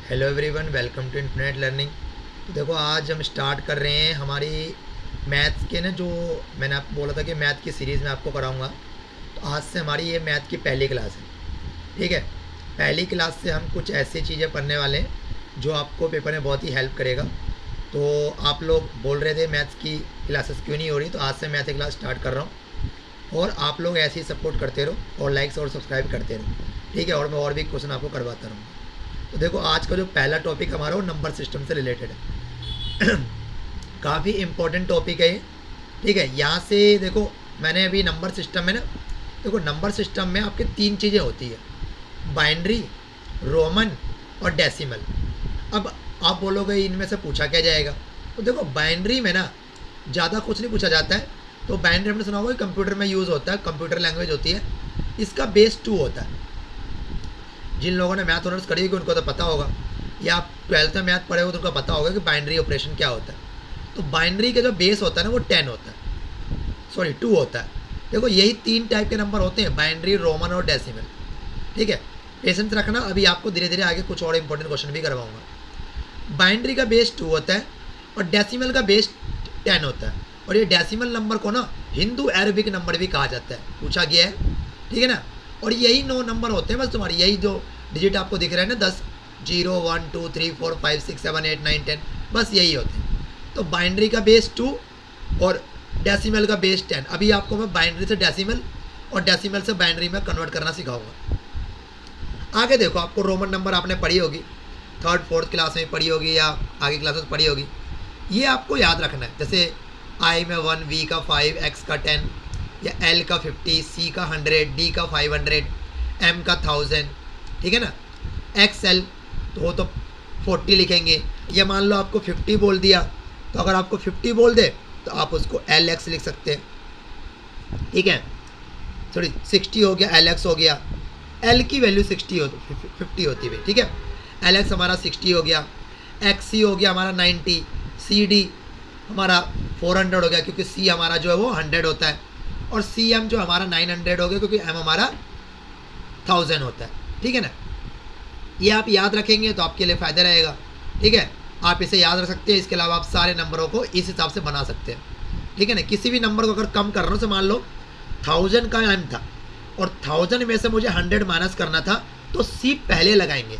Hello everyone, welcome to internet learning. तो देखो, आज हम स्टार्ट कर रहे हैं हमारी मैथ्स के ना, जो मैंने आपको बोला था कि मैथ की सीरीज़ में आपको कराऊंगा। तो आज से हमारी ये मैथ की पहली क्लास है। ठीक है, पहली क्लास से हम कुछ ऐसी चीज़ें पढ़ने वाले हैं जो आपको पेपर में बहुत ही हेल्प करेगा। तो आप लोग बोल रहे थे मैथ्स की क्लासेस क्यों नहीं हो रही, तो आज से मैथ की क्लास स्टार्ट कर रहा हूँ और आप लोग ऐसे ही सपोर्ट करते रहो और लाइक्स और सब्सक्राइब करते रहो। ठीक है, और मैं और भी क्वेश्चन आपको करवाता रहूँगा। तो देखो, आज का जो पहला टॉपिक हमारा वो नंबर सिस्टम से रिलेटेड है। काफ़ी इम्पोर्टेंट टॉपिक है ये। ठीक है, यहाँ से देखो, मैंने अभी नंबर सिस्टम में ना, देखो नंबर सिस्टम में आपके तीन चीज़ें होती है, बाइनरी, रोमन और डेसिमल। अब आप बोलोगे इनमें से पूछा क्या जाएगा, तो देखो बाइनरी में ना ज़्यादा कुछ नहीं पूछा जाता है। तो बाइनरी हमने सुना होगा कंप्यूटर में यूज़ होता है, कंप्यूटर लैंग्वेज होती है। इसका बेस 2 होता है। जिन लोगों ने मैथ ऑनर्स करी होगी उनको तो पता होगा, या आप 12th में मैथ पढ़े हो तो उनको पता होगा कि बाइनरी ऑपरेशन क्या होता है। तो बाइनरी का जो बेस होता है ना वो 10 होता है, सॉरी 2 होता है। देखो, यही तीन टाइप के नंबर होते हैं, बाइनरी, रोमन और डेसिमल। ठीक है, पेशेंस रखना, अभी आपको धीरे धीरे आगे कुछ और इंपॉर्टेंट क्वेश्चन भी करवाऊंगा। बाइनरी का बेस 2 होता है और डेसिमल का बेस 10 होता है। और ये डेसिमल नंबर को ना हिंदू अरबिक नंबर भी कहा जाता है, पूछा गया है। ठीक है ना, और यही 9 नंबर होते हैं बस तुम्हारी, यही जो डिजिट आपको दिख रहे हैं ना 10, 0, 1, 2, 3, 4, 5, 6, 7, 8, 9, 10, बस यही होते हैं। तो बाइनरी का बेस 2 और डेसिमल का बेस 10। अभी आपको मैं बाइनरी से डेसिमल और डेसिमल से बाइनरी में कन्वर्ट करना सिखाऊंगा। आगे देखो, आपको रोमन नंबर आपने पढ़ी होगी, 3rd 4th क्लास में पढ़ी होगी या आगे क्लासेस पढ़ी होगी। ये आपको याद रखना है, जैसे आई में 1, वी का 5, एक्स का 10, या एल का 50, सी का 100, डी का 500, एम का 1000। ठीक है ना, एक्स एल तो वो तो 40 लिखेंगे। या मान लो आपको 50 बोल दिया, तो अगर आपको 50 बोल दे तो आप उसको एल एक्स लिख सकते हैं। ठीक है, सॉरी 60 हो गया, एल एक्स हो गया। एल की वैल्यू 60 50 होती है। ठीक है, एल एक्स हमारा 60 हो गया, एक्स सी हो गया हमारा 90, सी डी हमारा 400 हो गया क्योंकि सी हमारा जो है वो 100 होता है, और सी एम जो हमारा 900 हो गया क्योंकि एम हमारा 1000 होता है। ठीक है ना, ये आप याद रखेंगे तो आपके लिए फ़ायदा रहेगा। ठीक है, आप इसे याद रख सकते हैं। इसके अलावा आप सारे नंबरों को इस हिसाब से बना सकते हैं। ठीक है ना, किसी भी नंबर को अगर कम कर रहा हूँ, से मान लो 1000 का एम था और 1000 में से मुझे 100 माइनस करना था, तो सी पहले लगाएंगे,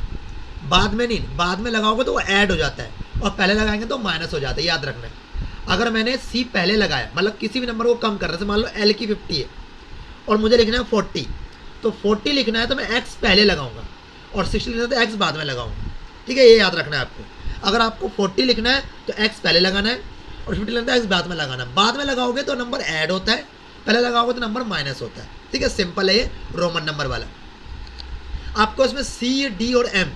बाद में नहीं। बाद में लगाओगे तो वो ऐड हो जाता है, और पहले लगाएंगे तो माइनस हो जाता है, याद रखना है। अगर मैंने सी पहले लगाया, मतलब किसी भी नंबर को कम कर रहे थे, मान लो एल की 50 है और मुझे लिखना है 40, तो 40 लिखना है तो मैं एक्स पहले लगाऊंगा, और 60 लिखना है तो एक्स बाद में लगाऊंगा। ठीक है, ये याद रखना है आपको। अगर आपको 40 लिखना है तो एक्स पहले लगाना है, और 50 लिखना है एक्स बाद में लगाना है। बाद में लगाओगे तो नंबर ऐड होता है, पहले लगाओगे तो नंबर माइनस होता है। ठीक है, सिंपल है ये रोमन नंबर वाला। आपको इसमें सी, डी और एम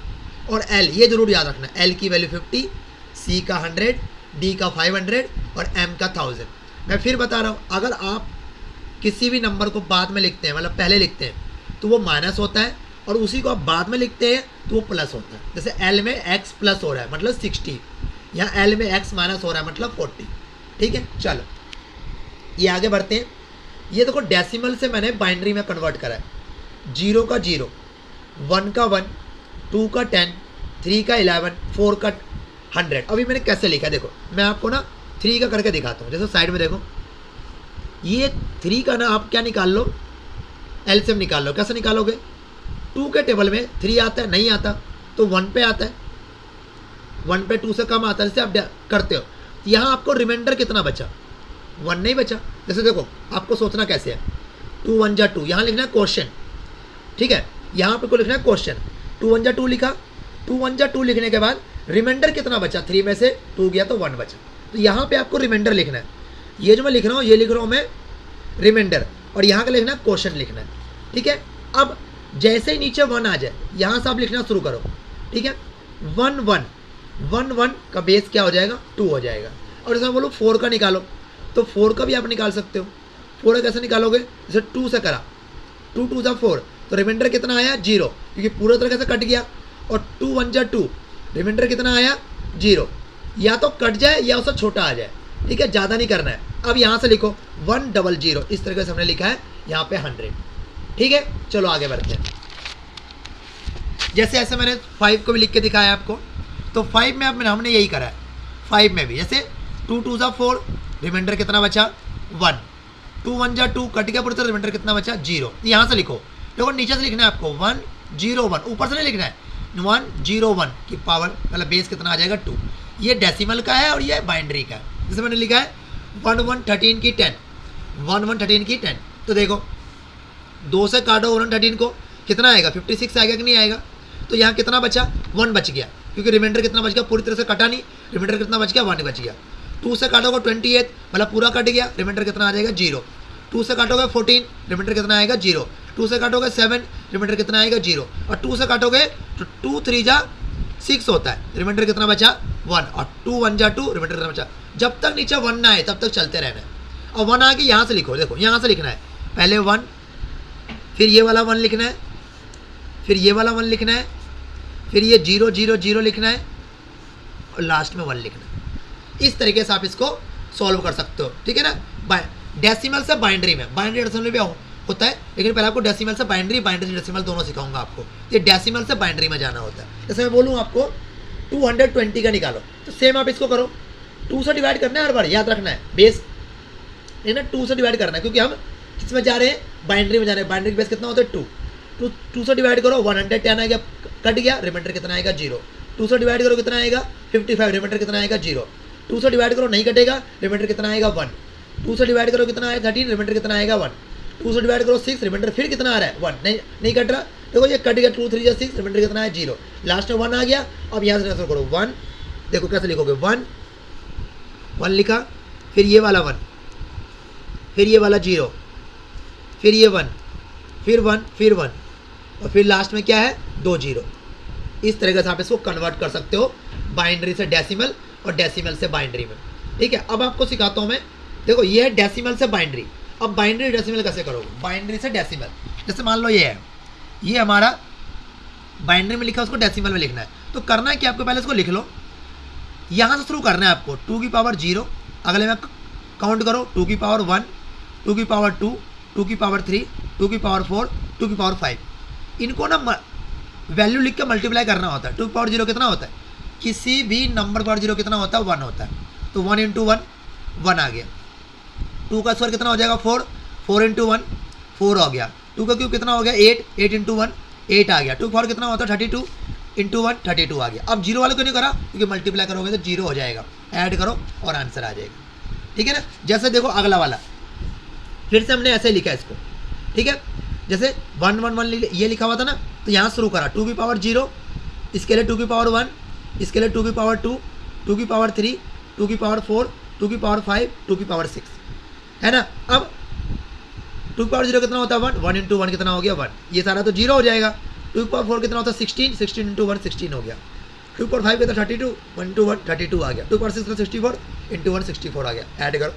और एल ये जरूर याद रखना है। एल की वैल्यू 50, सी का 100, डी का 500 और एम का 1000। मैं फिर बता रहा हूँ, अगर आप किसी भी नंबर को बाद में लिखते हैं, मतलब पहले लिखते हैं, तो वो माइनस होता है, और उसी को आप बाद में लिखते हैं तो वो प्लस होता है। जैसे एल में एक्स प्लस हो रहा है मतलब 60, यहाँ एल में एक्स माइनस हो रहा है मतलब 40। ठीक है, चलो ये आगे बढ़ते हैं। ये देखो, डेसिमल से मैंने बाइनरी में कन्वर्ट करा है। 0 का 0, 1 का 1, 2 का 10, 3 का 11, 4 का 100। अभी मैंने कैसे लिखा, देखो मैं आपको ना 3 का करके दिखाता हूँ। जैसे साइड में देखो, ये 3 का ना आप क्या निकाल लो, एलसीएम निकाल लो। कैसे निकालोगे, 2 के टेबल में 3 आता है, नहीं आता तो 1 पे आता है, 1 पे 2 से कम आता है, जैसे आप करते हो। तो यहाँ आपको रिमाइंडर कितना बचा, 1 नहीं बचा। जैसे देखो, आपको सोचना कैसे है, 2 1 जा 2, यहाँ लिखना है क्वेश्चन। ठीक है, यहाँ पे को लिखना है क्वेश्चन, 2 1 जा 2 लिखा, 2 1 जा 2 लिखने के बाद रिमाइंडर कितना बचा, 3 में से 2 गया तो 1 बचा। तो यहाँ पे आपको रिमाइंडर लिखना है। ये जो मैं लिख रहा हूँ, ये लिख रहा हूँ मैं रिमाइंडर, और यहाँ का लिखना है क्वेश्चन लिखना है। ठीक है, अब जैसे ही नीचे 1 आ जाए, यहाँ से आप लिखना शुरू करो। ठीक है, 1 1 1 1 का बेस क्या हो जाएगा, 2 हो जाएगा। और इसमें बोलो 4 का निकालो, तो 4 का भी आप निकाल सकते हो। 4 कैसे निकालोगे, जैसे 2 से करा, 2 2 जा 4, तो रिमाइंडर कितना आया, 0, क्योंकि पूरे तरीके से कट गया। और 2 1 जा 2, रिमाइंडर कितना आया, 0। या तो कट जाए या उससे छोटा आ जाए। ठीक है, ज़्यादा नहीं करना है। अब यहाँ से लिखो 100, इस तरीके से हमने लिखा है यहाँ पे 100। ठीक है, चलो आगे बढ़ते हैं। जैसे ऐसे मैंने 5 को भी लिख के दिखाया आपको, तो 5 में अब हमने यही करा है। 5 में भी जैसे 2 2 ज़ा 4, रिमाइंडर कितना बचा 1, 2 1 जा 2, कट गया पूरी तरह, रिमाइंडर कितना बचा 0। यहाँ से लिखो, देखो नीचे से लिखना है आपको 1 0 1, ऊपर से नहीं लिखना है 1 0 1 की पावर मतलब बेस कितना आ जाएगा 2। ये डेसिमल का है और ये बाइनरी का है। जैसे मैंने लिखा है 1 1 13 की 10, 1 1 13 की 10, तो देखो 2 से काटो 1 13 को, कितना आएगा 56 आएगा कि नहीं आएगा। तो यहाँ कितना बचा 1 बच गया, क्योंकि रिमाइंडर कितना बच गया, पूरी तरह से कटा नहीं, रिमाइंडर कितना बच गया 1 बच गया। 2 से काटोगे 28 मतलब पूरा कट गया, रिमाइंडर कितना आ जाएगा 0। 2 से काटोगे 14, रिमाइंडर कितना आएगा 0। 2 से काटोगे 7, रिमाइंडर कितना आएगा 0। और 2 से काटोगे तो 2 3 जा 6 होता है, रिमाइंडर कितना बचा 1, और 2 1 जा 2, रिमाइंडर कितना बचा। जब तक नीचे 1 ना आए तब तक चलते रहना है। और 1 आके यहाँ से लिखो, देखो यहाँ से लिखना है, पहले 1, फिर ये वाला 1 लिखना है, फिर ये वाला 1 लिखना है, फिर ये 0 0 0 लिखना है, और लास्ट में 1 लिखना है। इस तरीके से आप इसको सॉल्व कर सकते हो, ठीक है ना। डेसिमल से बाइनरी में, बाइनरी डेसिमल में भी होता है, लेकिन पहले आपको डेसिमल से बाइनरी, बाइनरी से डेसिमल दोनों सिखाऊंगा आपको। ये डेसिमल से बाइनरी में जाना होता है। जैसे मैं बोलूँ आपको 220 का निकालो, तो सेम आप इसको करो, 2 से डिवाइड करना है हर बार, याद रखना है बेस है ना, 2 से डिवाइड करना है, क्योंकि हम किसमें जा रहे हैं बाइनरी में जा रहे हैं। बाइनरी बेस कितना होता है 2, 2 से डिवाइड करो 110 आएगा, कट गया, रिमाइंडर कितना आएगा 0। 2 से डिवाइड करो कितना आएगा 55, रिमाइंडर कितना आएगा 0। 2 से डिवाइड करो नहीं कटेगा, रिमाइंडर कितना आएगा 1। 2 से डिवाइड करो कितना आएगा 13, रिमाइंडर कितना आएगा 1। 2 से डिवाइड करो 6, रिमाइंडर फिर कितना आ रहा है 1, नहीं कट रहा, देखो ये कट गया, 2 3 जा 6, रिमाइंडर कितना है 0, लास्ट में 1 आ गया। अब यहाँ से आंसर करो 1, देखो कैसे लिखोगे 1 1 लिखा, फिर ये वाला 1, फिर ये वाला 0, फिर ये 1, फिर 1, फिर 1, और फिर लास्ट में क्या है 2 0। इस तरीके से आप इसको कन्वर्ट कर सकते हो बाइनरी से डेसिमल और डेसिमल से बाइनरी में, ठीक है। अब आपको सिखाता हूँ मैं, देखो ये है डेसिमल से बाइनरी। अब बाइनरी डेसिमल कैसे करोगे, बाइनरी से डेसिमल, जैसे मान लो ये है, ये हमारा बाइनरी में लिखा है, उसको डेसिमल में लिखना है। तो करना है कि आपको पहले इसको लिख लो, यहाँ से शुरू करना है आपको 2 की पावर 0, अगले में काउंट करो 2 की पावर 1, 2 की पावर 2, 2 की पावर 3, 2 की पावर 4, 2 की पावर 5। इनको ना वैल्यू लिख के मल्टीप्लाई करना होता है। 2 की पावर 0 कितना होता है, किसी भी नंबर पावर 0 कितना होता है 1 होता है, तो 1 × 1 1 आ गया। 2 का स्क्वायर कितना हो जाएगा 4, 4 × 1 4 हो गया। 2 का क्यूब कितना हो गया 8, 8 × 1 8 आ गया। 2 4 कितना होता है 32 × 1 32 आ गया। अब 0 वाले को नहीं करा, क्योंकि मल्टीप्लाई करोगे तो 0 हो जाएगा, ऐड करो और आंसर आ जाएगा, ठीक है ना। जैसे देखो अगला वाला फिर से हमने ऐसे लिखा है इसको, ठीक है। जैसे 1 1 1 ये लिखा हुआ था ना, तो यहाँ शुरू करा 2 की पावर 0, इसके लिए 2 की पावर 1, इसके लिए 2 की पावर 2, 2 की पावर 3, 2 की पावर 4, 2 की पावर 5, 2 की पावर 6, है ना। अब 2 की पावर 0 कितना होता है 1, 1 × 1 कितना हो गया 1, ये सारा तो 0 हो जाएगा। 2 की पावर 4 कितना होता है 16, 16 × 1 16 हो गया। 2 की पावर 5 कितना 32, 1 × 1 32 आ गया। 2 की पावर 6 कितना 64, × 1 64 आ गया, ऐड करो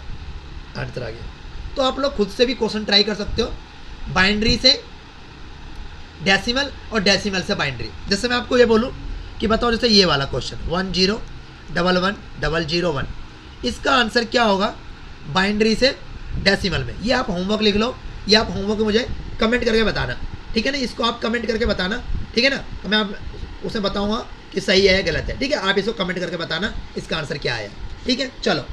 आंसर आ गया। तो आप लोग खुद से भी क्वेश्चन ट्राई कर सकते हो, बाइनरी से डेसिमल और डेसिमल से बाइनरी। जैसे मैं आपको ये बोलूँ कि बताओ, जैसे ये वाला क्वेश्चन 1 0 1 1 0 0 1, इसका आंसर क्या होगा बाइनरी से डेसिमल में। ये आप होमवर्क लिख लो, ये आप होमवर्क मुझे कमेंट करके बताना, ठीक है ना। इसको आप कमेंट करके बताना, ठीक है ना, तो मैं आप उसे बताऊँगा कि सही है गलत है, ठीक है। आप इसको कमेंट करके बताना इसका आंसर क्या आया, ठीक है। चलो,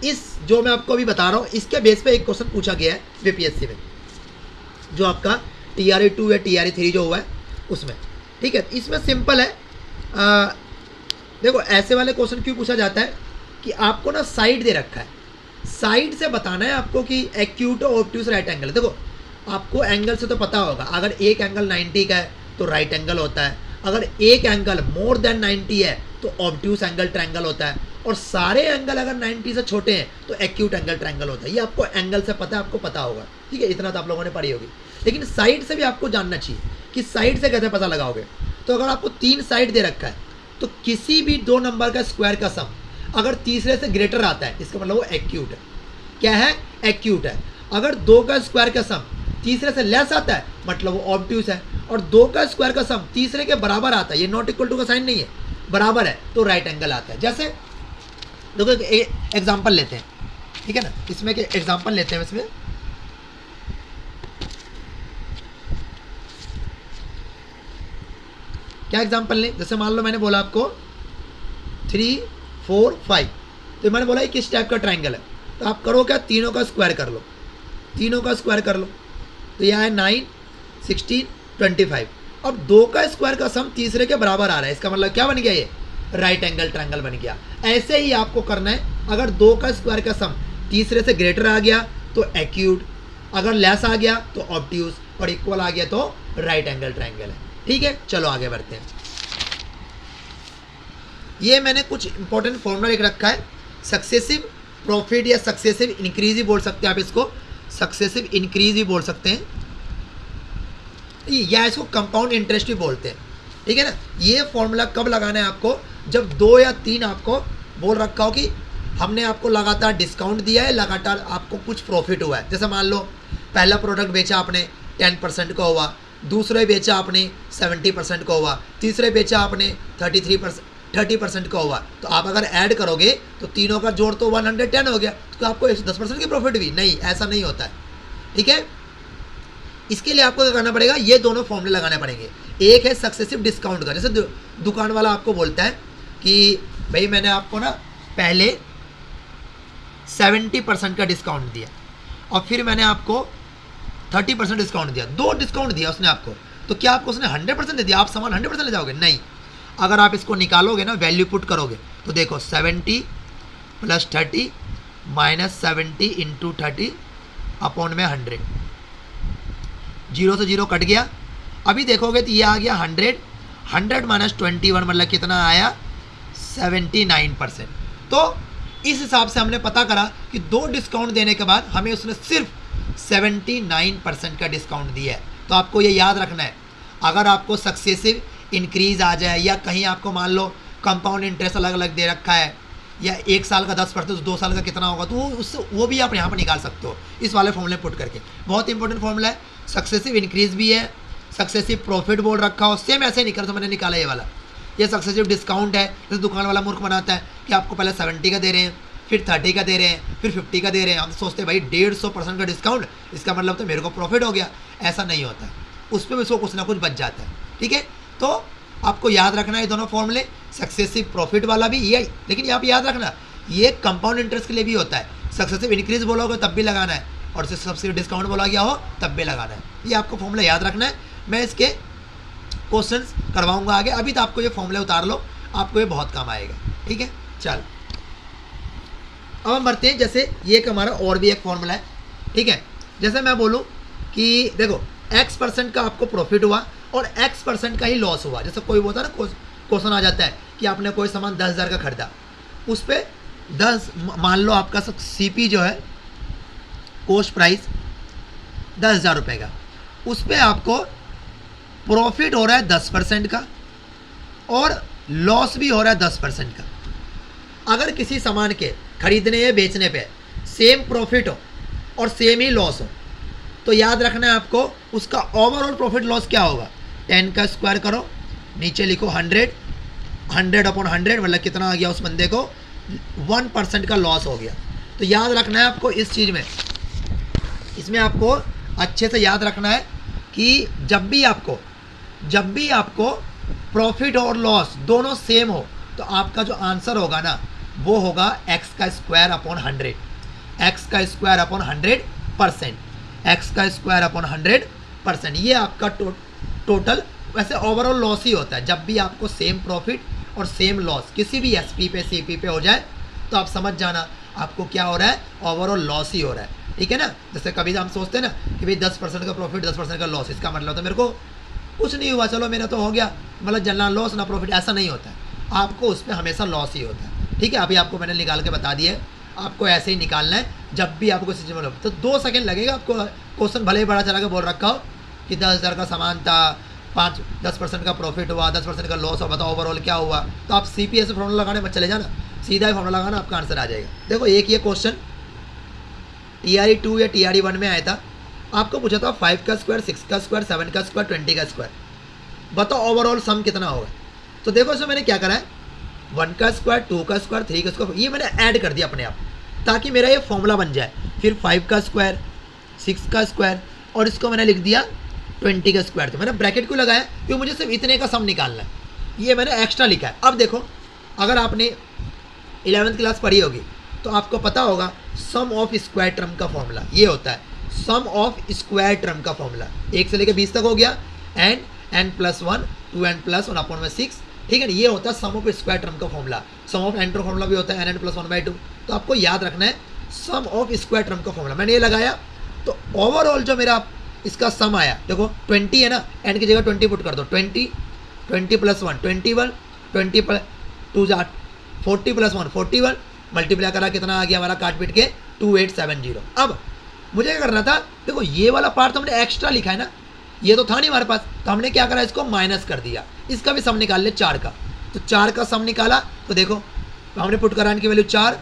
इस जो मैं आपको अभी बता रहा हूँ इसके बेस पे एक क्वेश्चन पूछा गया है बीपीएससी में, जो आपका TRE 2 या TRE 3 जो हुआ है उसमें, ठीक है। इसमें सिंपल है, देखो ऐसे वाले क्वेश्चन क्यों पूछा जाता है कि आपको ना साइड दे रखा है, साइड से बताना है आपको कि एक्यूट और ऑब्ट्यूस राइट एंगल। देखो आपको एंगल से तो पता होगा, अगर एक एंगल 90 का है तो राइट एंगल होता है, अगर एक एंगल मोर देन 90 है तो ऑब्ट्यूस एंगल ट्रायंगल होता है, और सारे एंगल अगर 90 से छोटे हैं तो एक्यूट एंगल ट्रायंगल होता है। ये आपको एंगल से पता है, आपको पता होगा, ठीक है, इतना तो आप लोगों ने पढ़ी होगी। लेकिन साइड से भी आपको जानना चाहिए कि साइड से कैसे पता लगाओगे। तो अगर आपको 3 साइड दे रखा है तो किसी भी 2 नंबर का स्क्वायर का सम अगर तीसरे से ग्रेटर आता है, इसका मतलब वो एक्यूट है। क्या है, एक्यूट है। अगर 2 का स्क्वायर का सम तीसरे से लेस आता है मतलब वो ऑब्ट्यूस है, और 2 का स्क्वायर का सम तीसरे के बराबर आता है, ये नॉट इक्वल टू का साइन नहीं है, बराबर है, तो राइट एंगल आता है। जैसे देखो एग्जाम्पल लेते हैं, ठीक है ना, इसमें के एग्जाम्पल लेते हैं। इसमें क्या एग्जाम्पल लें, जैसे मान लो मैंने बोला आपको 3 4 5, तो मैंने बोला किस टाइप का ट्राइंगल है, तो आप करो क्या, तीनों का स्क्वायर कर लो, तीनों का स्क्वायर कर लो, तो यह है 9 16 25। अब 2 का स्क्वायर का सम तीसरे के बराबर आ रहा है, इसका मतलब क्या बन गया, ये राइट एंगल ट्राइंगल बन गया। ऐसे ही आपको करना है, अगर 2 का स्क्वायर का सम तीसरे से ग्रेटर आ गया तो एक्यूट, अगर लेस आ गया तो ऑब्ट्यूज, और इक्वल आ गया तो राइट एंगल ट्राइंगल है। ठीक है, चलो आगे बढ़ते हैं। ये मैंने कुछ इंपॉर्टेंट फॉर्मूला लिख रखा है, सक्सेसिव प्रॉफिट या सक्सेसिव इंक्रीज भी बोल सकते हैं आप इसको, सक्सेसिव इंक्रीज भी बोल सकते हैं, या इसको कंपाउंड इंटरेस्ट भी बोलते हैं। ठीक है ना, ये फॉर्मूला कब लगाना है आपको, जब 2 या 3 आपको बोल रखा हो कि हमने आपको लगातार डिस्काउंट दिया है, लगातार आपको कुछ प्रॉफिट हुआ है। जैसे मान लो पहला प्रोडक्ट बेचा आपने 10% का हुआ, दूसरे बेचा आपने 70% का हुआ, तीसरे बेचा आपने 30% का हुआ, तो आप अगर ऐड करोगे तो तीनों का जोड़ तो 110 हो गया, तो आपको 10% की प्रॉफिट भी नहीं, ऐसा नहीं होता है। ठीक है, इसके लिए आपको क्या करना पड़ेगा, ये दोनों फॉर्मूले लगाने पड़ेंगे। एक है सक्सेसिव डिस्काउंट का, जैसे दुकान वाला आपको बोलता है कि भाई मैंने आपको ना पहले 70% का डिस्काउंट दिया और फिर मैंने आपको 30% डिस्काउंट दिया, 2 डिस्काउंट दिया उसने आपको, तो क्या आपको उसने 100% दे दिया, आप सामान 100% ले जाओगे, नहीं। अगर आप इसको निकालोगे ना, वैल्यू पुट करोगे, तो देखो 70 + 30 - 70 × 30 अपॉन में 100, 0 से 0 कट गया। अभी देखोगे तो ये आ गया 100, 100 - 21 मतलब कितना आया, 79%। तो इस हिसाब से हमने पता करा कि 2 डिस्काउंट देने के बाद हमें उसने सिर्फ 79% का डिस्काउंट दिया है। तो आपको ये याद रखना है, अगर आपको सक्सेसिव इंक्रीज आ जाए या कहीं आपको मान लो कंपाउंड इंटरेस्ट अलग अलग दे रखा है, या 1 साल का 10%, 2 साल का कितना होगा, तो उससे वो भी आप यहाँ पर निकाल सकते हो इस वाले फॉर्मूले पुट करके। बहुत इंपॉर्टेंट फॉर्मूला है, सक्सेसिव इंक्रीज भी है, सक्सेसिव प्रॉफिट बोल रखा हो, सेम ऐसे निकल, तो मैंने निकाला ये वाला। ये सक्सेसिव डिस्काउंट है, जैसे दुकान वाला मूर्ख बनाता है कि आपको पहले 70 का दे रहे हैं, फिर 30 का दे रहे हैं, फिर 50 का दे रहे हैं। हम सोचते हैं भाई 150% का डिस्काउंट, इसका मतलब तो मेरे को प्रॉफिट हो गया, ऐसा नहीं होता है, उस पर भी उसको कुछ ना कुछ बच जाता है। ठीक है, तो आपको याद रखना है दोनों फॉर्मूले, सक्सेसिव प्रॉफिट वाला भी ये, लेकिन यहाँ पे याद रखना ये कंपाउंड इंटरेस्ट के लिए भी होता है। सक्सेसिव इंक्रीज बोलोगे तब भी लगाना है, और सक्सेसिव डिस्काउंट बोला गया हो तब भी लगाना है। ये आपको फॉर्मूला याद रखना है, मैं इसके क्वेश्चंस करवाऊंगा आगे, अभी तो आपको ये फॉर्मूले उतार लो, आपको ये बहुत काम आएगा। ठीक है, चल अब हम बढ़ते हैं। जैसे ये एक हमारा और भी एक फॉर्मूला है। ठीक है, जैसे मैं बोलूँ कि देखो X% का आपको प्रॉफिट हुआ और X% का ही लॉस हुआ। जैसे कोई बोलता है ना, क्वेश्चन आ जाता है कि आपने कोई सामान 10,000 का खरीदा, उस पर 10 मान लो आपका CP जो है कॉस्ट प्राइस 10,000 रुपये का, उस पर आपको प्रॉफिट हो रहा है 10% का और लॉस भी हो रहा है 10% का। अगर किसी सामान के खरीदने या बेचने पे सेम प्रॉफिट हो और सेम ही लॉस हो, तो याद रखना है आपको उसका ओवरऑल प्रॉफिट लॉस क्या होगा। 10 का स्क्वायर करो, नीचे लिखो 100, 100/100 मतलब कितना आ गया, उस बंदे को 1% का लॉस हो गया। तो याद रखना है आपको इस चीज़ में, इसमें आपको अच्छे से याद रखना है कि जब भी आपको प्रॉफिट और लॉस दोनों सेम हो, तो आपका जो आंसर होगा ना वो होगा x² / 100, x² / 100%, x² / 100%। ये आपका टोटल वैसे ओवरऑल लॉस ही होता है। जब भी आपको सेम प्रॉफिट और सेम लॉस किसी भी SP पे CP पे हो जाए, तो आप समझ जाना आपको क्या हो रहा है, ओवरऑल लॉस ही हो रहा है। ठीक है ना, जैसे कभी हम सोचते हैं ना कि भाई 10% का प्रॉफिट 10% का लॉस, इसका मतलब तो मेरे को कुछ नहीं हुआ, चलो मेरा तो हो गया, मतलब जनरल लॉस ना प्रॉफिट, ऐसा नहीं होता है। आपको उसमें हमेशा लॉस ही होता है। ठीक है, अभी आपको मैंने निकाल के बता दिया है, आपको ऐसे ही निकालना है। जब भी आपको किसी चीज़ में तो 2 सेकंड लगेगा आपको, क्वेश्चन भले ही बड़ा चला के बोल रखा हो कि 10,000 का सामान था, 10% का प्रॉफिट हुआ, 10% का लॉस हुआ, बताओ ओवरऑल क्या हुआ। तो आप CPS फॉर्मूला लगाने मत चले जाना, सीधा ही फॉर्मूला लगाना, आपका आंसर आ जाएगा। देखो एक ये क्वेश्चन TRE 2 या TRE 1 में आया था, आपको पूछा था 5 का स्क्वायर, 6 का स्क्वायर, 7 का स्क्वायर, 20 का स्क्वायर, बताओ ओवरऑल सम कितना होगा। तो देखो इसमें मैंने क्या करा है, 1 का स्क्वायर, 2 का स्क्वायर, 3 का स्क्वायर, ये मैंने ऐड कर दिया अपने आप, ताकि मेरा ये फॉर्मूला बन जाए। फिर 5 का स्क्वायर, 6 का स्क्वायर, और इसको मैंने लिख दिया 20 का स्क्वायर था। मैंने ब्रैकेट क्यों लगाया, क्योंकि मुझे सिर्फ इतने का सम निकालना है, ये मैंने एक्स्ट्रा लिखा है। अब देखो, अगर आपने 11th क्लास पढ़ी होगी तो आपको पता होगा सम ऑफ स्क्वायर टर्म का फॉर्मूला ये होता है। सम ऑफ स्क्वायर टर्म का फॉर्मूला 1 से लेकर 20 तक हो गया, n n plus 1 2n plus 1 upon में 6, ठीक है ना। ये होता है सम ऑफ स्क्वायर टर्म का फॉर्मूला। सम ऑफ एन का फॉर्मूला भी होता है एन एन प्लस 1/2। तो आपको याद रखना है सम ऑफ स्क्वायर टर्म का फॉर्मूला। मैंने ये लगाया तो ओवरऑल जो मेरा इसका सम आया, देखो 20 है ना, एन की जगह 20 पुट कर दो, 20 20 प्लस 1 21 20 प्लस 2 40 प्लस 1 41, मल्टीप्लाई करा कितना आ गया हमारा काट पीट के 2870। अब मुझे क्या करना था, देखो ये वाला पार्ट तो हमने एक्स्ट्रा लिखा है ना, ये तो था नहीं हमारे पास, तो हमने क्या करा, इसको माइनस कर दिया। इसका भी सम निकाल ले 4 का, तो 4 का सम निकाला तो देखो तो हमने पुट करा इनकी वैल्यू 4,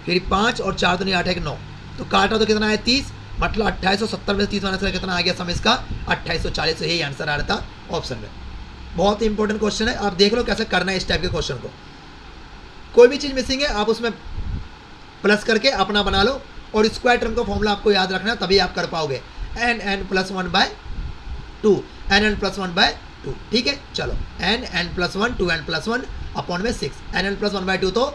फिर 5 और 4 तो नहीं 8 1 9, तो काटा तो कितना है 30, मतलब 2870 में से 30 माइनस कितना आ गया सम इसका 2840। यही आंसर आ रहा था ऑप्शन में। बहुत ही इंपॉर्टेंट क्वेश्चन है, आप देख लो कैसे करना है इस टाइप के क्वेश्चन को। कोई भी चीज़ मिसिंग है आप उसमें प्लस करके अपना बना लो, और स्क्वायर टर्म का फॉर्मूला आपको याद रखना है, तभी आप कर पाओगे। N n plus 1/2 n n plus 1/2, ठीक है। चलो n n plus 1 2n plus 1 upon में 6, एन एन प्लस 1/2 तो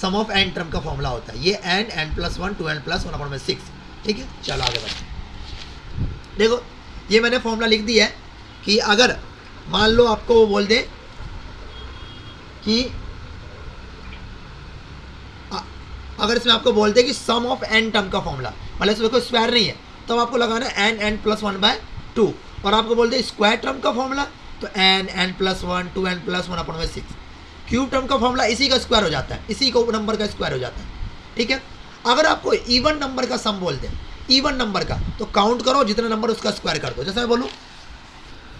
सम ऑफ एन टर्म का फॉर्मूला होता है, ये n n plus 1 2n plus 1 upon में 6, ठीक है। चलो आगे बढ़ते। देखो ये मैंने फॉर्मूला लिख दिया है कि अगर मान लो आपको वो बोल दे कि अगर इसमें आपको बोलते हैं कि सम ऑफ एन टर्म का फॉर्मूला, मतलब इसमें कोई स्क्वायर नहीं है तो आपको लगाना है एन एन प्लस 1/2, और आपको बोलते हैं स्क्वायर टर्म का फॉर्मूला तो n n plus 1 2n plus 1 upon में 6। क्यूब टर्म का फॉर्मूला इसी का स्क्वायर हो जाता है, इसी को नंबर का स्क्वायर हो जाता है, ठीक है। अगर आपको इवन नंबर का सम बोलते हैं, इवन नंबर का, तो काउंट करो जितने नंबर उसका स्क्वायर कर दो। जैसे मैं बोलूँ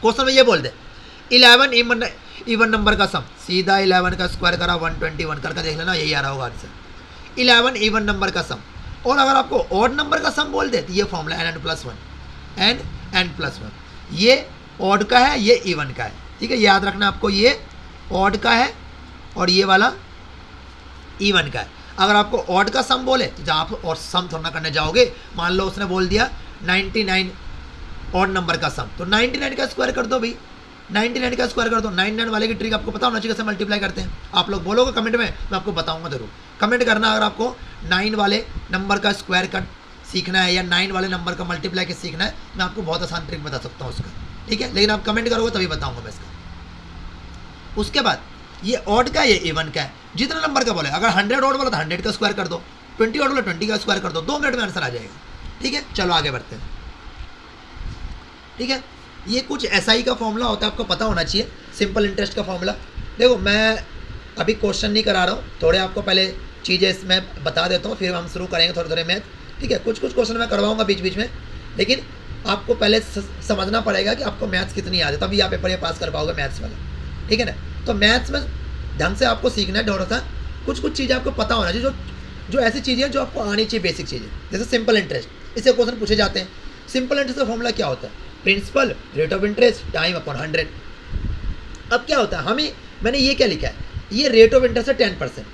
क्वेश्चन में ये बोल दे 11 इवन नंबर का सम, सीधा 11 का स्क्वायर करा 121 करके देख लेना, यही आ रहा होगा आंसर। 11 इवन नंबर का सम, और अगर आपको ऑड नंबर का सम बोल दे तो ये formula n n plus 1 n n plus 1, ये ऑड का है ये इवन का है, ठीक है। याद रखना आपको, ये ऑड का है और ये वाला इवन का है। अगर आपको ऑड का सम बोले तो जहाँ आप और सम थोड़ा करने जाओगे, मान लो उसने बोल दिया 99 ऑड नंबर का सम, तो 99 का स्क्वायर कर दो भाई, 99 का स्क्वायर कर दो। 99 वाले की ट्रिक आपको पता होना चाहिए कैसे मल्टीप्लाई करते हैं। आप लोग बोलोगे कमेंट में, मैं आपको बताऊंगा जरूर। कमेंट करना अगर आपको 9 वाले नंबर का स्क्वायर का सीखना है या 9 वाले नंबर का मल्टीप्लाई के सीखना है, मैं आपको बहुत आसान ट्रिक बता सकता हूँ उसका, ठीक है। लेकिन आप कमेंट करोगे तभी बताऊँगा मैं इसका। उसके बाद ये ऑड का ये इवन का है, जितना नंबर का बोले, अगर 100 ऑड बोला तो 100 का स्क्वायर कर दो, 20 ऑड बोला 20 का स्क्वायर कर दो, 2 मिनट में आंसर आ जाएगा, ठीक है। चलो आगे बढ़ते हैं, ठीक है। ये कुछ एसआई का फॉर्मूला होता है, आपको पता होना चाहिए, सिंपल इंटरेस्ट का फॉर्मूला। देखो मैं अभी क्वेश्चन नहीं करा रहा हूँ, थोड़े आपको पहले चीज़ें इसमें बता देता हूँ, फिर हम शुरू करेंगे थोड़े थोड़े मैथ, ठीक है। कुछ कुछ क्वेश्चन मैं करवाऊँगा बीच बीच में, लेकिन आपको पहले समझना पड़ेगा कि आपको मैथ्स कितनी याद है, तभी आप पेपर ये पास कर पाओगे मैथ्स वाला, ठीक है ना। तो मैथ्स में ढंग से आपको सीखना है थोड़ा सा, कुछ कुछ चीज़ें आपको पता होना चाहिए, जो ऐसी चीज़ें हैं जो आपको आनी चाहिए, बेसिक चीज़ें। जैसे सिंपल इंटरेस्ट, इससे क्वेश्चन पूछे जाते हैं। सिंपल इंटरेस्ट का फॉर्मूला क्या होता है, principal rate of interest time upon 100। अब क्या होता है, हमें मैंने ये क्या लिखा है, ये रेट ऑफ इंटरेस्ट है 10%,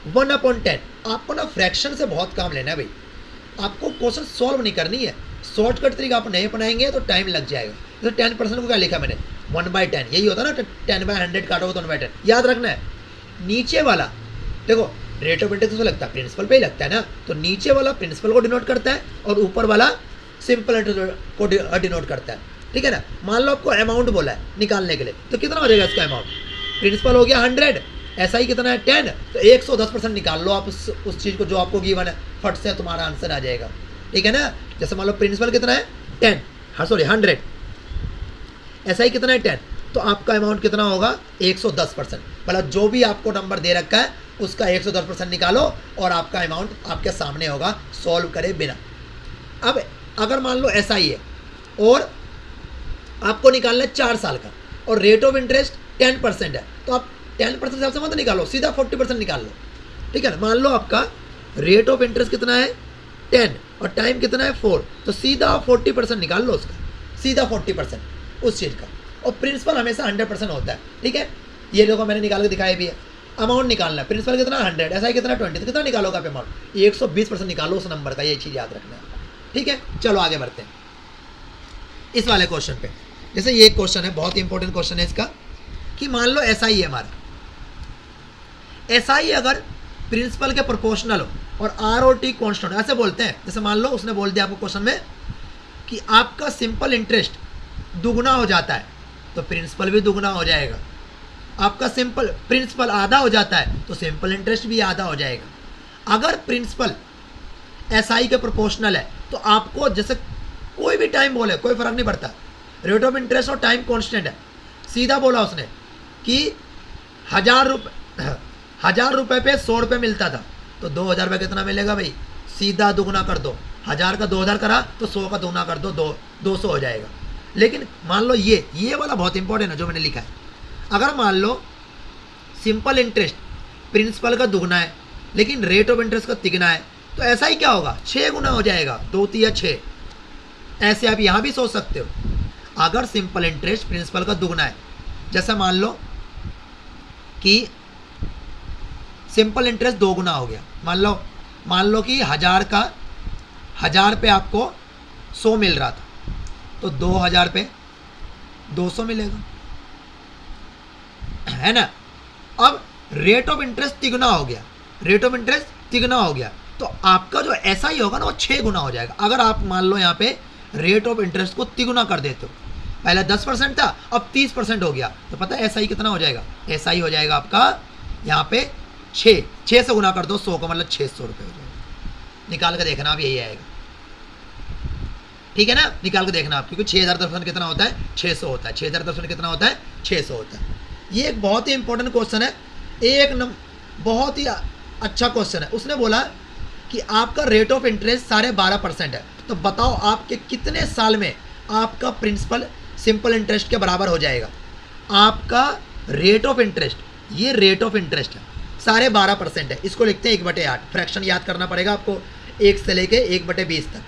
1/10। आपको ना फ्रैक्शन से बहुत काम लेना है भाई, आपको क्वेश्चन सॉल्व नहीं करनी है, शॉर्टकट तरीका आप नहीं अपनाएंगे तो टाइम लग जाएगा। तो 10% को क्या लिखा मैंने, 1/10, यही होता है ना, 10/100 काटोगे तो 1/10। याद रखना है, नीचे वाला देखो रेट ऑफ इंटरेस्ट लगता है प्रिंसिपल पे ही लगता है ना, तो नीचे वाला प्रिंसिपल को डिनोट करता है और ऊपर वाला सिंपल इंटरेस्ट को डिनोट करता है, ठीक है ना। मान लो आपको अमाउंट बोला है निकालने के लिए, तो कितना हो जाएगा इसका अमाउंट, प्रिंसिपल हो गया 100, ऐसा ही कितना है 10, तो 110% निकाल लो आप उस चीज़ को जो आपको गिवन है, फट से तुम्हारा आंसर आ जाएगा, ठीक है ना। जैसे मान लो प्रिंसिपल कितना है 10, हाँ सॉरी 100, ऐसा ही कितना है 10, तो आपका अमाउंट कितना होगा 110%। मतलब जो भी आपको नंबर दे रखा है उसका 110% निकालो और आपका अमाउंट आपके सामने होगा, सॉल्व करे बिना। अब अगर मान लो ऐसा ही है और आपको निकालना है 4 साल का और रेट ऑफ इंटरेस्ट 10% है, तो आप 10% हिसाब से मत निकालो, सीधा 40% निकाल लो, ठीक है ना। मान लो आपका रेट ऑफ इंटरेस्ट कितना है 10 और टाइम कितना है 4, तो सीधा 40% निकाल लो उसका, सीधा 40% उस चीज़ का। और प्रिंसिपल हमेशा 100% होता है, ठीक है। ये देखो मैंने निकाल के दिखाया भी है। अमाउंट निकालना है, प्रिंसिपल कितना 100, ऐसा ही कितना 20, तो कितना निकालोगे आप अमाउंट, 120% निकालो उस नंबर का, ये चीज़ याद रखना है, ठीक है। चलो आगे बढ़ते हैं इस वाले क्वेश्चन पे। जैसे ये क्वेश्चन है, बहुत ही इंपॉर्टेंट क्वेश्चन है इसका, कि मान लो एस आई है हमारा, एस आई अगर प्रिंसिपल के प्रोपोर्शनल हो और आर और टी कॉन्स्टेंट, ऐसे बोलते हैं। जैसे मान लो उसने बोल दिया आपको क्वेश्चन में कि आपका सिंपल इंटरेस्ट दुगुना हो जाता है तो प्रिंसिपल भी दुगुना हो जाएगा, आपका सिंपल प्रिंसिपल आधा हो जाता है तो सिंपल इंटरेस्ट भी आधा हो जाएगा। अगर प्रिंसिपल एस आई के प्रोपोर्शनल है तो आपको जैसे कोई भी टाइम बोले कोई फर्क नहीं पड़ता, रेट ऑफ इंटरेस्ट और टाइम कांस्टेंट है। सीधा बोला उसने कि 1000 रुपये पे 100 रुपये मिलता था तो 2000 रुपये कितना मिलेगा भाई, सीधा दुगुना कर दो, 1000 का 2000 करा तो 100 का दुगुना कर दो, 200 हो जाएगा। लेकिन मान लो ये वाला बहुत इंपॉर्टेंट है जो मैंने लिखा है, अगर मान लो सिंपल इंटरेस्ट प्रिंसिपल का दुगना है लेकिन रेट ऑफ इंटरेस्ट का तिगना है तो ऐसा ही क्या होगा, 6 गुना हो जाएगा, 2 तिया 6। ऐसे आप यहाँ भी सोच सकते हो, अगर सिंपल इंटरेस्ट प्रिंसिपल का दुगना है, जैसे मान लो कि सिंपल इंटरेस्ट 2 गुना हो गया, मान लो कि 1000 पे आपको 100 मिल रहा था तो 2000 पे 200 मिलेगा, है ना। अब रेट ऑफ इंटरेस्ट तिगुना हो गया, रेट ऑफ इंटरेस्ट तिगुना हो गया तो आपका जो ऐसा ही होगा ना वो 6 गुना हो जाएगा। अगर आप मान लो यहाँ पे रेट ऑफ इंटरेस्ट को तिगुना कर देते हो, पहले 10% था अब 30% हो गया तो पता है ऐसा ही कितना हो जाएगा, ऐसा ही हो जाएगा आपका यहाँ पे 6 से गुना कर दो 100 का मतलब 600 रुपये हो जाएगा। निकाल के देखना आप, यही आएगा, ठीक है ना, निकाल के देखना आप, क्योंकि 6010% कितना होता है, 600 होता है, 6010% कितना होता है, 600 होता है। ये एक बहुत ही इंपॉर्टेंट क्वेश्चन है, बहुत ही अच्छा क्वेश्चन है। उसने बोला कि आपका रेट ऑफ इंटरेस्ट 12.5% है तो बताओ आपके कितने साल में आपका प्रिंसिपल सिंपल इंटरेस्ट के बराबर हो जाएगा। आपका रेट ऑफ इंटरेस्ट, ये रेट ऑफ इंटरेस्ट है 12.5% है, इसको लिखते हैं 1/8, फ्रैक्शन याद करना पड़ेगा आपको 1 से लेके 1/20 तक।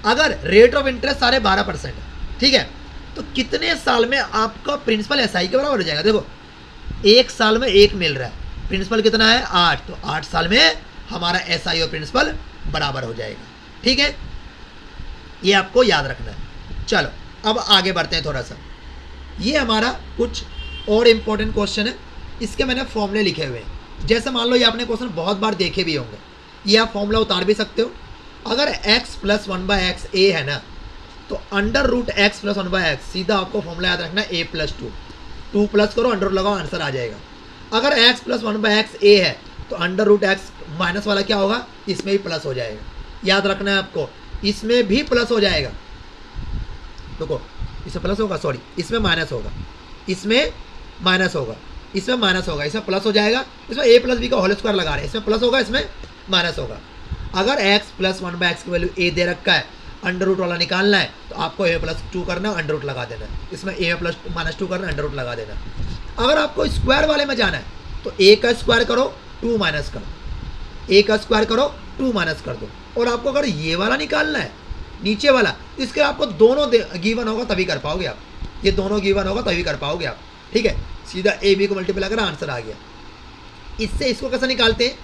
अगर रेट ऑफ इंटरेस्ट 12.5% है, ठीक है, तो कितने साल में आपका प्रिंसिपल एसआई के बराबर हो जाएगा। देखो 1 साल में 1 मिल रहा है, प्रिंसिपल कितना है 8, तो 8 साल में हमारा एसआई और प्रिंसिपल बराबर हो जाएगा, ठीक है, ये आपको याद रखना है। चलो अब आगे बढ़ते हैं थोड़ा सा, ये हमारा कुछ और इम्पोर्टेंट क्वेश्चन है, इसके मैंने फॉर्मूले लिखे हुए हैं। जैसे मान लो ये आपने क्वेश्चन बहुत बार देखे भी होंगे, ये आप फॉर्मूला उतार भी सकते हो। अगर x + 1/x a है ना तो √x + 1/x, सीधा आपको फॉर्मूला याद रखना है a + 2 प्लस करो अंडर लगाओ आंसर आ जाएगा। अगर x + 1/x a है तो √x माइनस वाला क्या होगा, इसमें भी प्लस हो जाएगा, याद रखना है आपको, इसमें भी प्लस हो जाएगा। देखो इसमें प्लस होगा, सॉरी इसमें माइनस होगा, इसमें माइनस होगा, इसमें माइनस होगा, इसमें प्लस हो जाएगा, इसमें a + b का होल स्क्वायर लगा रहे हैं, इसमें प्लस होगा, इसमें माइनस होगा। अगर x + 1/x की वैल्यू a दे रखा है, अंडर वाला निकालना है तो आपको a + 2 करना, अंडर लगा देना, इसमें a + -2 करना, अंडर लगा देना। अगर आपको स्क्वायर वाले में जाना है तो a का स्क्वायर करो 2 माइनस कर दो, a का स्क्वायर करो 2 माइनस कर दो। और आपको अगर ये वाला निकालना है नीचे वाला, इसके आपको दोनों गिवन होगा तभी कर पाओगे आप, ये दोनों गिवन होगा तभी कर पाओगे आप, ठीक है। सीधा a b को मल्टीप्लाई करा आंसर आ गया। इससे इसको कैसे निकालते हैं,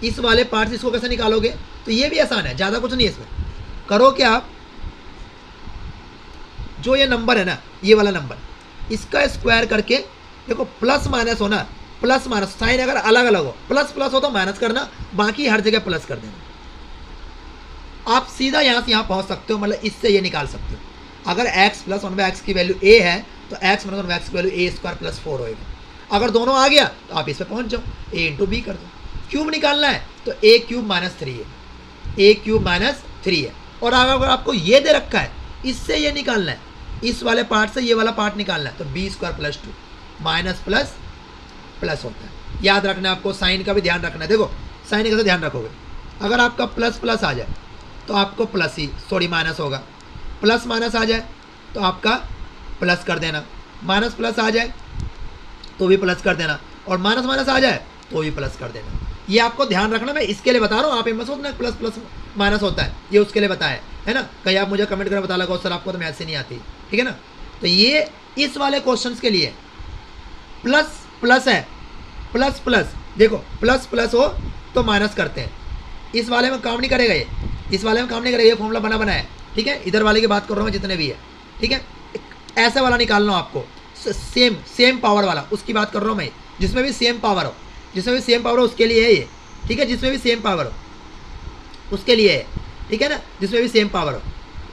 इस वाले पार्ट से इसको कैसे निकालोगे, तो ये भी आसान है, ज़्यादा कुछ नहीं है इसमें। करो क्या आप, जो ये नंबर है ना, ये वाला नंबर, इसका स्क्वायर करके देखो, प्लस माइनस हो ना, प्लस माइनस साइन अगर अलग अलग हो, प्लस प्लस हो तो माइनस करना, बाकी हर जगह प्लस कर देना। आप सीधा यहाँ से यहाँ पहुँच सकते हो, मतलब इससे ये निकाल सकते हो। अगर x + 1/x की वैल्यू a है तो x - 1/x की वैल्यू a² + 4 होएगा। अगर दोनों आ गया तो आप इस पर पहुँच जाओ, a × b कर दो। क्यूब निकालना है तो a³ - 3 है, a³ - 3 है। और अगर आपको ये दे रखा है, इससे ये निकालना है, इस वाले पार्ट से ये वाला पार्ट निकालना है तो b² + 2 माइनस प्लस प्लस होता है। याद रखना है आपको, साइन का भी ध्यान रखना है। देखो साइन कैसे ध्यान रखोगे, अगर आपका प्लस प्लस आ जाए तो आपको प्लस ही सॉरी माइनस होगा, प्लस माइनस आ जाए तो आपका प्लस कर देना, माइनस प्लस आ जाए तो भी प्लस कर देना, और माइनस माइनस आ जाए तो भी प्लस कर देना। ये आपको ध्यान रखना, मैं इसके लिए बता रहा हूँ, आप इनमें सोचना प्लस प्लस माइनस होता है, ये उसके लिए बताया है ना। कहीं आप मुझे कमेंट करके बता लगा सर आपको तो मैथ से नहीं आती, ठीक है ना। तो ये इस वाले क्वेश्चन के लिए प्लस प्लस है, प्लस प्लस, देखो प्लस प्लस हो तो माइनस करते हैं, इस वाले में काम नहीं करेगा, ये इस वाले में काम नहीं करेगा, ये फॉर्मूला बना है, ठीक है। इधर वाले की बात कर रहा हूँ जितने भी है, ठीक है। ऐसे वाला निकालना हो आपको, सेम पावर वाला, उसकी बात कर रहा हूँ मैं, जिसमें भी सेम पावर हो, जिसमें भी सेम पावर हो उसके लिए है ये, ठीक है। जिसमें भी सेम पावर हो उसके लिए है, ठीक है ना, जिसमें भी सेम पावर हो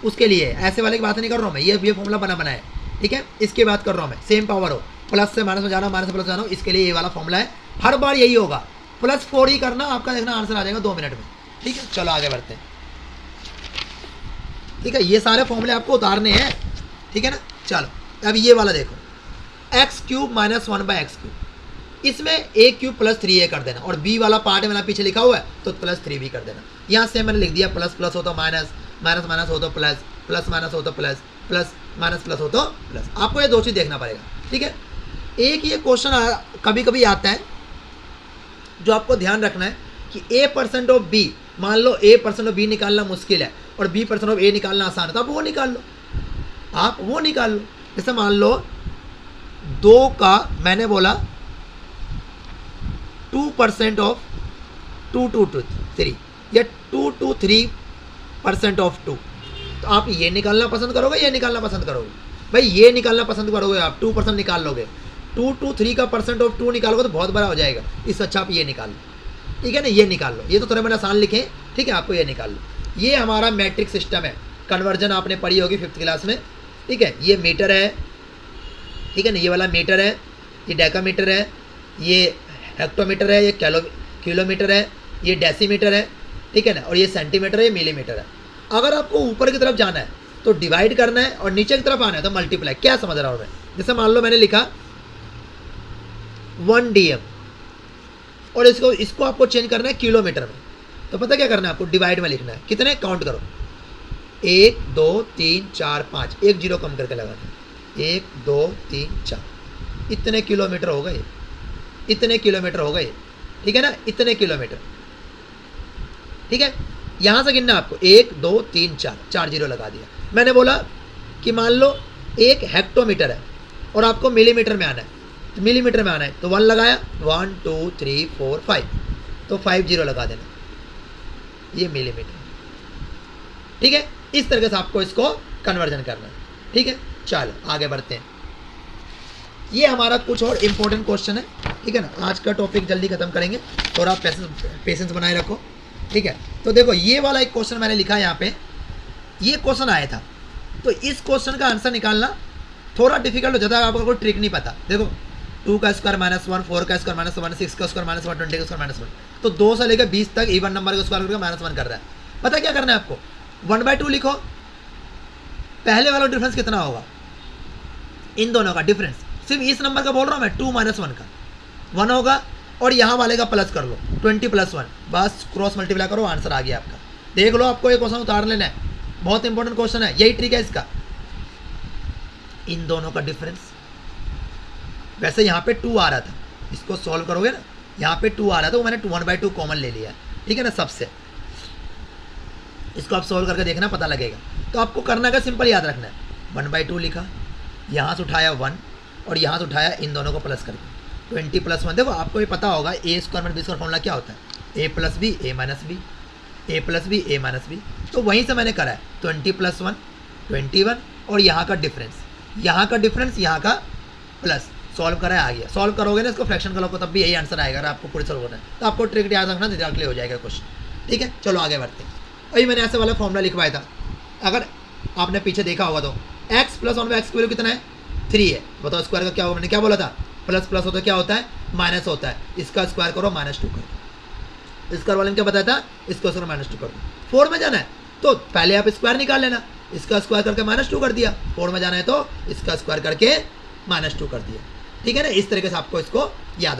उसके लिए है। ऐसे वाले की बात नहीं कर रहा हूँ मैं, ये फॉर्मूला बना है, ठीक है। इसकी बात कर रहा हूँ मैं, सेम पावर हो, प्लस से माइनस में जाना, माइनस से प्लस जाना हो, इसके लिए ये वाला फॉर्मूला है। हर बार यही होगा, +4 ही करना, आपका देखना आंसर आ जाएगा 2 मिनट में, ठीक है। चलो आगे बढ़ते हैं, ठीक है। ये सारे फॉर्मूले आपको उतारने हैं, ठीक है ना। चलो अब ये वाला देखो, x³ - 1/x³, इसमें a³ + 3a कर देना, और b वाला पार्ट मैंने पीछे लिखा हुआ है तो +3b कर देना। यहाँ से मैंने लिख दिया प्लस प्लस हो तो माइनस, माइनस माइनस हो तो प्लस, प्लस माइनस हो तो प्लस, प्लस माइनस प्लस हो तो प्लस। आपको ये दो चीज़ देखना पड़ेगा, ठीक है। एक ये क्वेश्चन कभी कभी आता है जो आपको ध्यान रखना है कि a% ऑफ b, मान लो a% ऑफ b निकालना मुश्किल है और b% ऑफ a निकालना आसान है, तो आप वो निकाल लो, आप वो निकाल लो। जैसे मान लो 2 का मैंने बोला 2% ऑफ 2 to 3 या 2 to 3% ऑफ 2, तो आप ये निकालना पसंद करोगे, ये निकालना पसंद करोगे? भाई ये निकालना पसंद करोगे, आप 2% निकाल लोगे, 2 to 3 का % ऑफ 2 निकालोगे तो बहुत बड़ा हो जाएगा, इससे अच्छा आप ये निकाल लो, ठीक है ना। ये निकाल लो, ये तो थोड़े मैंने आसान लिखे, ठीक है, आपको ये निकाल लो। ये हमारा मैट्रिक सिस्टम है, कन्वर्जन आपने पढ़ी होगी 5th क्लास में, ठीक है। ये मीटर है, ठीक है ना, ये वाला मीटर है, ये डेकामीटर है, ये हेक्टोमीटर है, ये किलोमीटर है, ये डेसीमीटर है, ठीक है ना, और ये सेंटीमीटर है, ये मिलीमीटर है। अगर आपको ऊपर की तरफ जाना है तो डिवाइड करना है, और नीचे की तरफ आना है तो मल्टीप्लाई। क्या समझ रहा हूँ मैं? जैसे मान लो मैंने लिखा 1 dm, और इसको आपको चेंज करना है किलोमीटर में, तो पता क्या करना है आपको? डिवाइड में लिखना है। कितने? काउंट करो, 1 2 3 4 5, 1 0 कम करके लगा दें, 1 2 3 4, इतने किलोमीटर हो गए, इतने किलोमीटर हो गए, ठीक है ना, इतने किलोमीटर, ठीक है। यहाँ से गिनना आपको 1 2 3 4, 4 0 लगा दिया। मैंने बोला कि मान लो 1 हेक्टोमीटर है और आपको मिलीमीटर में आना है, तो मिलीमीटर में आना है तो 1 लगाया, 1 2 3 4 5, तो 5 0 लगा देना, ये मिलीमीटर, ठीक है। इस तरीके से आपको इसको कन्वर्जन करना है, ठीक है। चलो आगे बढ़ते हैं। ये हमारा कुछ और इम्पोर्टेंट क्वेश्चन है, ठीक है ना। आज का टॉपिक जल्दी खत्म करेंगे, और आप पेशेंस बनाए रखो, ठीक है। तो देखो ये वाला एक क्वेश्चन मैंने लिखा है यहाँ पे, ये क्वेश्चन आया था, तो इस क्वेश्चन का आंसर निकालना थोड़ा डिफिकल्ट हो जाता है, आपको कोई ट्रिक नहीं पता। देखो 2 का स्क्वायर -1, 4 का स्क्वायर -1, 6 का स्क्वायर -1, 20 का स्क्वायर -1, तो 2 से लेकर 20 तक इवन नंबर का स्क्वायर करके -1 कर रहा है। पता क्या करना है आपको? 1/2 लिखो, पहले वाला डिफरेंस कितना होगा? इन दोनों का डिफरेंस, सिर्फ इस नंबर का बोल रहा हूँ मैं, 2 - 1 का 1 होगा, और यहाँ वाले का प्लस कर लो, 20 + 1, बस क्रॉस मल्टीप्लाई करो, आंसर आ गया आपका। देख लो, आपको ये क्वेश्चन उतार लेना है, बहुत इंपॉर्टेंट क्वेश्चन है, यही ट्रिक है इसका। इन दोनों का डिफरेंस, वैसे यहाँ पे 2 आ रहा था, इसको सॉल्व करोगे ना, यहाँ पे 2 आ रहा था, वो मैंने 1/2 कॉमन ले लिया, ठीक है ना, सबसे। इसको आप सॉल्व करके देखना, पता लगेगा। तो आपको करना का सिंपल याद रखना है, 1/2 लिखा, यहाँ से उठाया 1, और यहाँ से उठाया, इन दोनों को प्लस करके 20 + 1। देखो आपको ये पता होगा a² - b² फॉर्मूला क्या होता है, a + b a - b, a + b a - b, तो वहीं से मैंने करा है 20 + 1 21, और यहाँ का डिफरेंस, यहाँ का डिफरेंस, यहाँ का प्लस, सॉल्व करा है, आ गया। सॉल्व करोगे ना इसको फ्रैक्शन करो, तब भी यही आंसर आएगा। अगर आपको पूरी सॉल्व होना है तो आपको ट्रिक याद रखना, डायरेक्टली हो जाएगा क्वेश्चन, ठीक है। चलो आगे बढ़ते हैं। अभी मैंने ऐसे वाला फॉर्मूला लिखवाया था, अगर आपने पीछे देखा होगा तो x + 1/x की वैल्यू कितना है? 3 है। बताओ स्क्वायर का क्या होगा? मैंने क्या बोला था? प्लस प्लस होता है, क्या होता है? माइनस होता है। इसका स्क्वायर करो, -2 करो। स्क्वायर वाले ने क्या बताया था? इसको स्क्वायर -2 करो। 4 में जाना है तो पहले आप स्क्वायर निकाल लेना, इसका स्क्वायर करके -2 कर दिया। 4 में जाना है तो इसका स्क्वायर करके -2 कर दिया, ठीक है ना। इस तरीके से आपको इसको याद